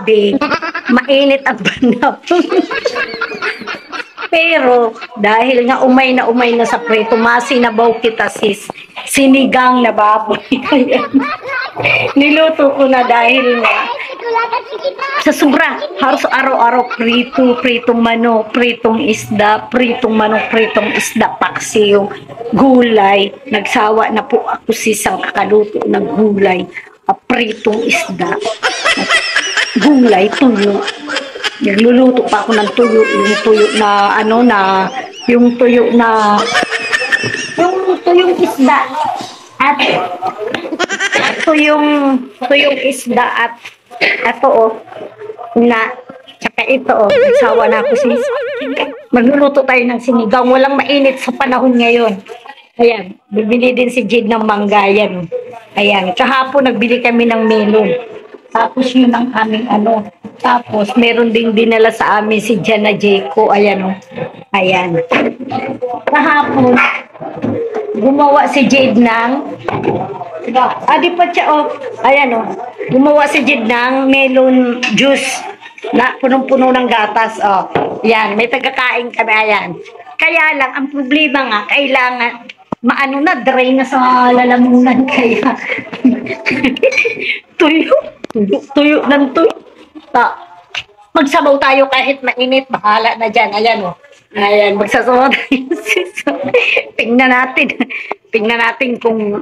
gabi, mainit ang panahon. Pero dahil nga umay na sa prito, masinabaw kita sis, sinigang na baboy. Niluto ko na dahil nga sa sobra, halos araw-araw pritong manok, pritong isda, pritong manok, pritong isda, paksiw, gulay. Nagsawa na po ako sisang kakaluto ng gulay, pritong isda, gulay, tuyo. Nagluluto pa ako ng tuyo, yung tuyo na yung tuyong isda at tuyong isda at tsaka ito nagsawa na ako sis. Magluluto tayo ng sinigang, walang mainit sa panahon ngayon. Ayan, bibili din si Jade ng mangga yan. Ayan, kahapon nagbili kami ng melon. Tapos yun ang aming Tapos meron ding dinala sa amin si Jana Jayco. Ayan Ayan. Kahapon, gumawa si Jade ng di pa siya Ayan gumawa si Jade ng melon juice na punong-puno ng gatas. Yan, may tagakain kami. Ayan. Kaya lang, ang problema nga, kailangan dry na sa lalamunan. Kaya tuyo ng tuyo. Magsabaw tayo kahit mainit, bahala na dyan. Ayan, magsasabaw tayo. Tingnan natin kung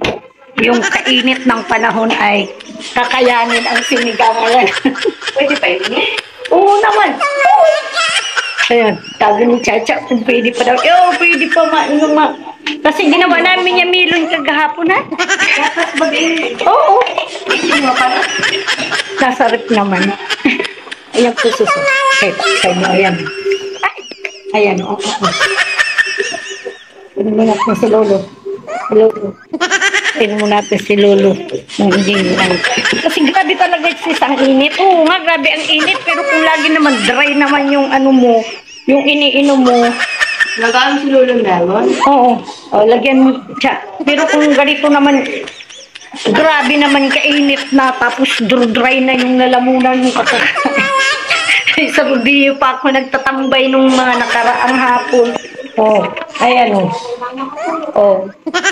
yung kainit ng panahon ay kakayanin ang sinigang. Ayan. Pwede pa yun? Oo naman. Ayan, sabi ni Chacha kung pwede pa daw. Pwede pa kasi ginawa namin yung melon kagahapon ha. Tapos bagay. Oo. Hindi mo pa na. Nasarap naman. Ayan po suso. Ayan. Ayan. Tignan mo natin si Lolo. Tignan mo natin si Lolo. Kasi grabe talaga ang init. Oo nga, grabe ang init. Pero kung lagi naman dry naman yung yung iniinom mo. Nagaan si Lolo melon? Oo. Lagyan mo siya. Pero kung ganito naman, grabe naman kainit na, tapos dry na yung lalamunan mo kakakain. Sa review pa ako nagtatambay nung mga nakaraang hapon. Ayan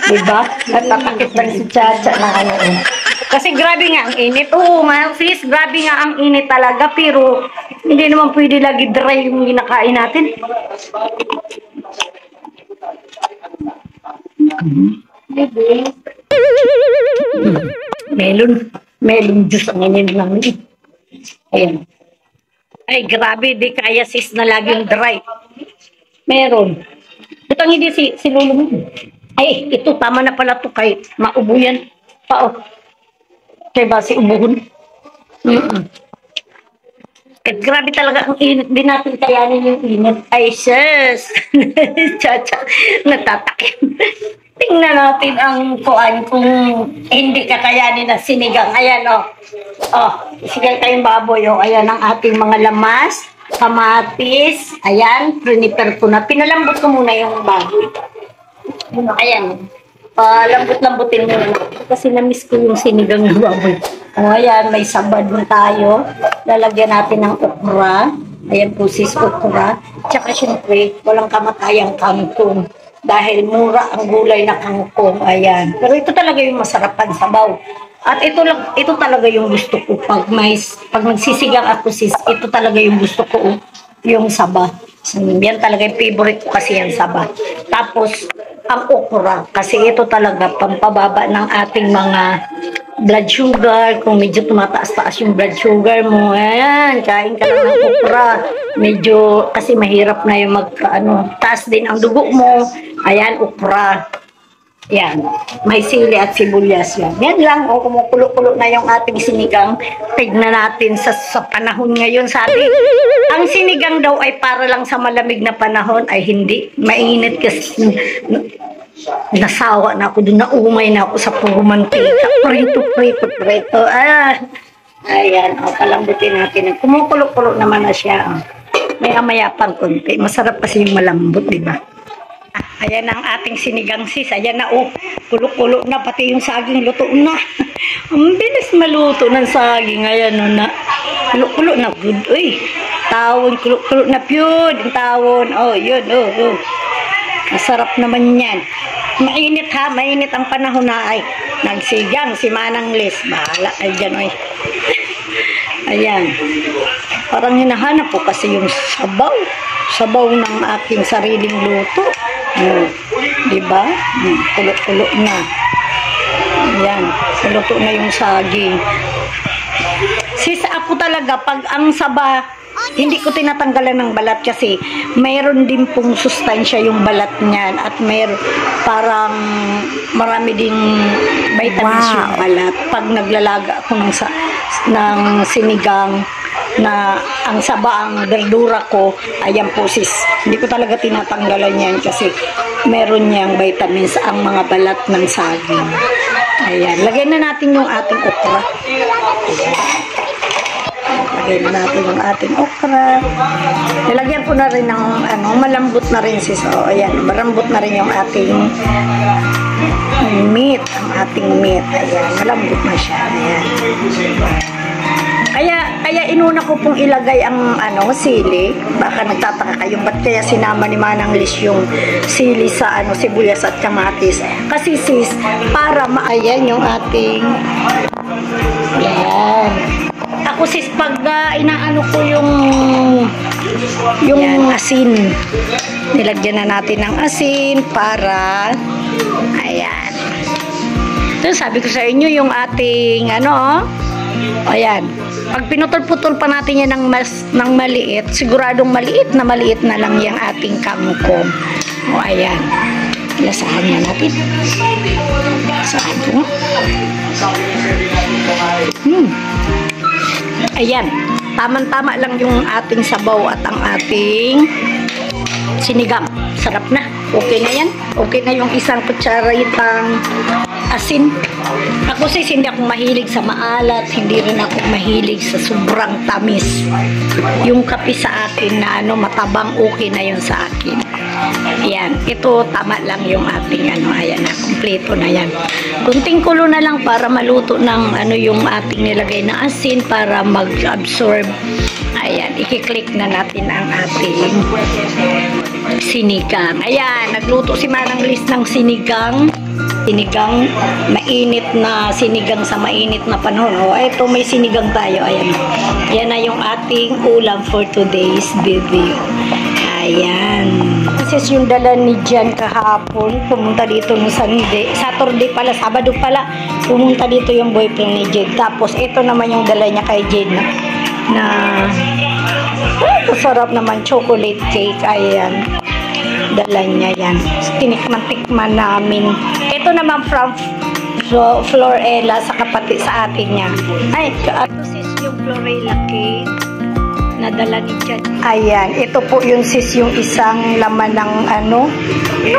diba? At tatakit lang si Chacha na Kasi grabe nga ang init. Oo, sis, grabe nga ang init talaga. Pero hindi naman pwede lagi dry yung ginakain natin. Melon juice ang inin namin. Ayan. Ay, grabe, di kaya sis na laging dry. Meron. Ito hindi si Lolo mo. Ay, ito, tama na pala to kay maubo yan. Kaya ba si ubuhon? Kahit grabe talaga ang init, di natin kayanin yung init. Ay, sis! Chacha, natatakip. Tingnan natin ang kuan kung hindi kakayanin ng sinigang. Ayan sinigang kayong baboy. Ayan ang ating mga lamas, kamatis. Ayan, prepare ko na. Pinalambot ko muna yung baboy. Ayan. Lambot-lambutin muna. Kasi na-miss ko yung sinigang na baboy. Ayan, may sabad na tayo. Lalagyan natin ng okra. Ayan po sis, okra. Tsaka syempre, walang kamatayang kangkong. Dahil mura ang gulay na kangkong. Ayan. Pero ito talaga yung masarapan sabaw. At ito talaga yung gusto ko. Pag nagsisigang ako sis, ito talaga yung gusto ko. Yung saba. Yan talaga yung favorite ko kasi yung saba. Tapos, ang okra. Kasi ito talaga pampababa ng ating mga blood sugar. Kung medyo tumataas-taas yung blood sugar mo, ayan, kain ka lang ng okra. Medyo, kasi mahirap na yung taas din ang dugo mo. Ayan, okra. Yan. May sili at sibuyas yan. Yan lang, kumukulo-kulo na yung ating sinigang. Tignan natin sa panahon ngayon. Sabi, ang sinigang daw ay para lang sa malamig na panahon. Ay hindi. Mainit kasi nasawa na ako doon. Naumay na ako sa puro mantika. Prito. Ayan, palambutin natin. Kumukulo-kulo naman na siya. Maya-maya pang konti. Masarap kasi yung malambot, di ba? Ayan ang ating sinigang sis. Ayan na kulo-kulo na. Pati yung saging luto na. Ang bilis maluto ng saging. Ayan na. Kulo-kulo na good. Uy, tawon, kulo-kulo na yun. Yung tawon. Oh, yun, oh. Masarap naman yan. Mainit ha, mainit ang panahon na ay. Nagsigang si Manang Liz. Bahala ay dyan, oy. Ayan. Parang hinahanap po kasi yung sabaw. Sabaw ng aking sariling luto. Diba? Kulo-kulo na. Ayan. Luto na yung saging. Sis, ako talaga, pag ang saba, hindi ko tinatanggalan ng balat kasi mayroon din pong sustansya yung balat niyan at parang marami ding vitamins yung balat. Pag naglalaga ako ng sinigang na ang saba, ang verdura ko, ayan po sis, hindi ko talaga tinatanggalan yan kasi meron niyang vitamins ang mga balat ng saging. Ayan, lagay na natin yung ating okra. Lagay na natin yung ating okra. Nilagyan ko na rin ng malambot na rin sis. O, ayan, malambot na rin yung ating meat. Ang ating meat. Ayan, malambot na siya. Ayan. Kaya inuna ko pong ilagay ang sili. Baka nagtataka kayo, ba't kaya sinama ni Manang Liz yung sili sa sibuyas at kamatis? Kasi sis, para maayan yung ating ayan. Ako sis, pag inaano ko yung asin, nilagyan na natin ng asin para ayan. So, sabi ko sa inyo yung ating ayan. Pag pinutol-putol pa natin yan ng maliit, siguradong maliit na lang yung ating kangkong. O, ayan. Lasahan na natin. Lasahan ko. Ayan. Tamang-tama lang yung ating sabaw at ang ating sinigang. Sarap na. Okay na yan. Okay na yung isang kutsaritang asin. Ako sis, hindi ako mahilig sa maalat, hindi rin ako mahilig sa sobrang tamis. Yung kape sa akin na matabang, okay na yun sa akin. Ayan, ito tama lang yung ating ayan na, kompleto na yan. Kunting kulo na lang para maluto ng yung ating nilagay na asin para mag-absorb. Ayan, i-click na natin ang ating sinigang. Ayan, nagluto si Manang Liz ng sinigang. Sinigang, mainit na sinigang sa mainit na panahon. O, eto may sinigang tayo. Ayan. Yan na yung ating ulam for today's video. Ayan. Kasi yung dala ni Jan kahapon, pumunta dito ng Saturday pala, Sabado pala, pumunta dito yung boyfriend ni Jade. Tapos, ito naman yung dala niya kay Jade na sarap naman, chocolate cake. Ayan. Dala niya yan. Tinikman-tikman namin. Ito naman from Florella sa kapatid sa atin niya. Ay, ito sis yung Florella cake na dala ni Jan. Ayan, ito po yung sis yung isang laman ng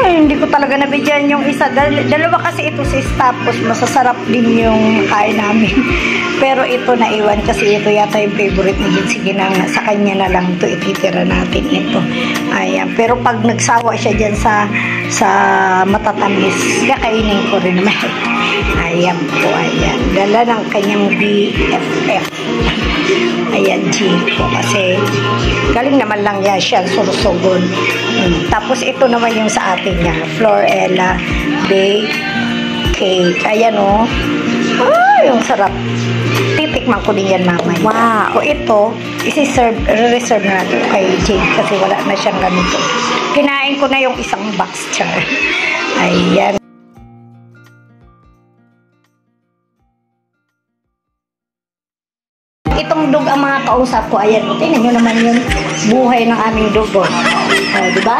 hindi ko talaga nabigyan yung isa. Dalawa kasi ito sis, tapos masasarap din yung kain namin. Pero ito naiwan kasi ito yata yung favorite ni Jan. Sige na, sa kanya na lang ito, ititira natin ito. Ayan, pero pag nagsawa siya dyan sa matatamis, kakainin ko rin naman. Ayan po, ayan. Dala ng kanyang BFF. Ayan, Chico. Kasi galing naman lang yan siya, sursogon. Tapos ito naman yung sa atin niya, Florella Bake Cake. Ayan o. Yung sarap. Titikman ko din yan mamaya. Wow. O ito, reserve na natin kay Jade kasi wala na siyang ganito. Kinain ko na yung isang box char. Ayan. Itong dog ang mga kausap ko. Ayan, tingnan nyo naman yung buhay ng aming dog. Diba?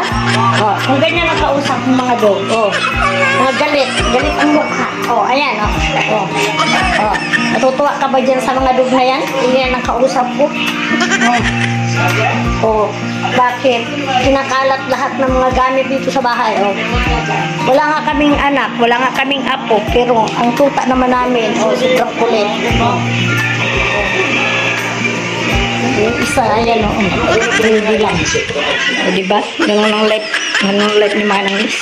Kung ganyan ang kausap ng mga dog. Mga galit ang mukha. Ayan. Natutuwa ka ba dyan sa mga dog na yan? Yan ang kausap ko. Bakit? Kinakalat lahat ng mga gamit dito sa bahay. Wala nga kaming anak, wala nga kaming apo, pero ang tuta naman namin, sobrang kulit. Yung isa, ayan ready lang. Diba? Ganun ang life ni Manang Liz.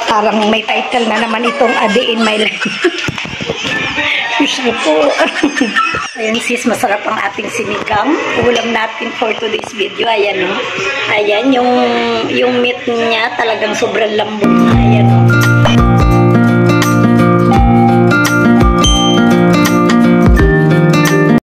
Parang may title na naman itong A Day in My Life. Gusto po. Ayan sis, masarap ang ating sinigang. Ulam natin for today's video. Ayan o. Ayan, yung meat niya talagang sobrang lambot. Ayan o.